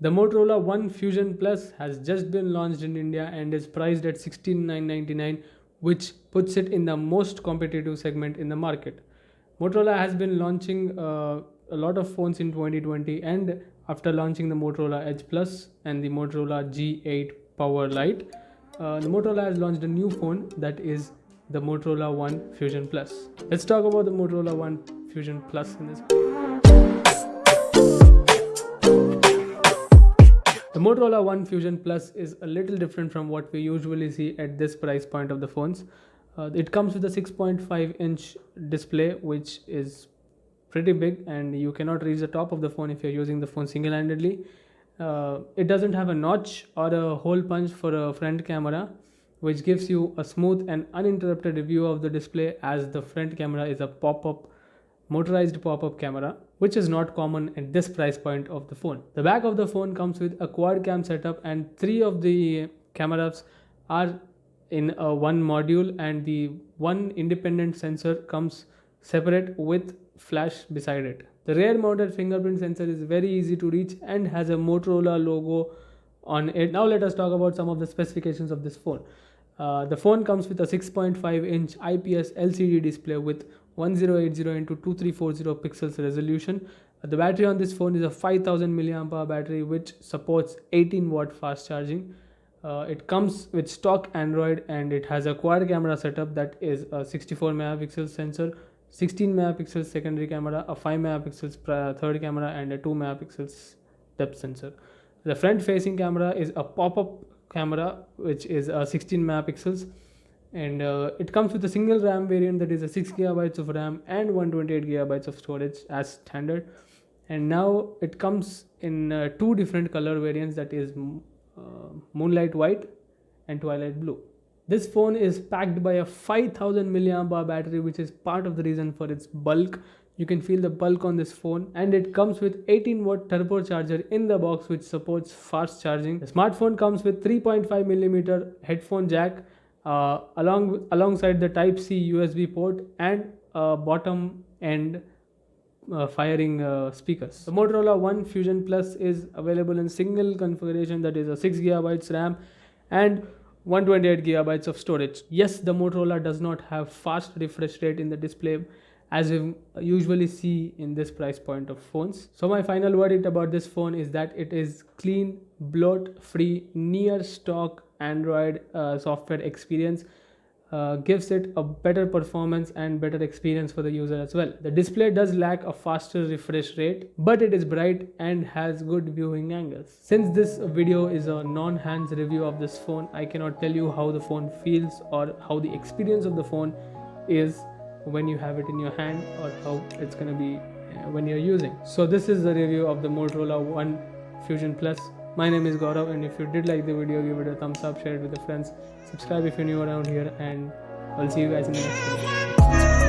The Motorola One Fusion Plus has just been launched in India and is priced at 16,999, which puts it in the most competitive segment in the market. Motorola has been launching a lot of phones in 2020, and after launching the Motorola Edge Plus and the Motorola G8 Power Lite, the Motorola has launched a new phone that is the Motorola One Fusion Plus. Let's talk about the Motorola One Fusion Plus in this video. The Motorola One Fusion Plus is a little different from what we usually see at this price point of the phones. It comes with a 6.5-inch display, which is pretty big, and you cannot reach the top of the phone if you're using the phone single-handedly. It doesn't have a notch or a hole punch for a front camera, which gives you a smooth and uninterrupted view of the display, as the front camera is a motorized pop-up camera, which is not common at this price point of the phone. The back of the phone comes with a quad cam setup, and 3 of the cameras are in one module, and the one independent sensor comes separate with flash beside it. The rear mounted fingerprint sensor is very easy to reach and has a Motorola logo on it. Now let us talk about some of the specifications of this phone. The phone comes with a 6.5-inch IPS LCD display with 1080 into 2340 pixels resolution. The battery on this phone is a 5000 mAh battery, which supports 18-watt fast charging. It comes with stock Android, and it has a quad camera setup that is a 64 megapixel sensor, 16 megapixels secondary camera, a 5 megapixels third camera, and a 2 megapixels depth sensor. The front facing camera is a pop-up camera, which is 16 megapixels, and it comes with a single RAM variant that is a 6 gigabytes of RAM and 128 gigabytes of storage as standard. And now it comes in 2 different color variants, that is Moonlight White and Twilight Blue. This phone is packed by a 5000 mAh battery, which is part of the reason for its bulk. You can feel the bulk on this phone, and it comes with 18-watt turbocharger in the box, which supports fast charging. The smartphone comes with 3.5mm headphone jack alongside the Type-C USB port and bottom end firing speakers. The Motorola One Fusion Plus is available in single configuration, that is a 6 gigabytes RAM and 128 gigabytes of storage. Yes, the Motorola does not have fast refresh rate in the display, as we usually see in this price point of phones. So my final verdict about this phone is that it is clean, bloat free, near stock Android software experience. Gives it a better performance and better experience for the user as well. The display does lack a faster refresh rate, but it is bright and has good viewing angles. Since this video is a non-hands review of this phone, I cannot tell you how the phone feels or how the experience of the phone is when you have it in your hand, or how it's going to be when you're using. So this is the review of the Motorola One Fusion Plus. My name is Gaurav, and if you did like the video, give it a thumbs up, share it with your friends, subscribe if you're new around here, and I'll see you guys in the next video.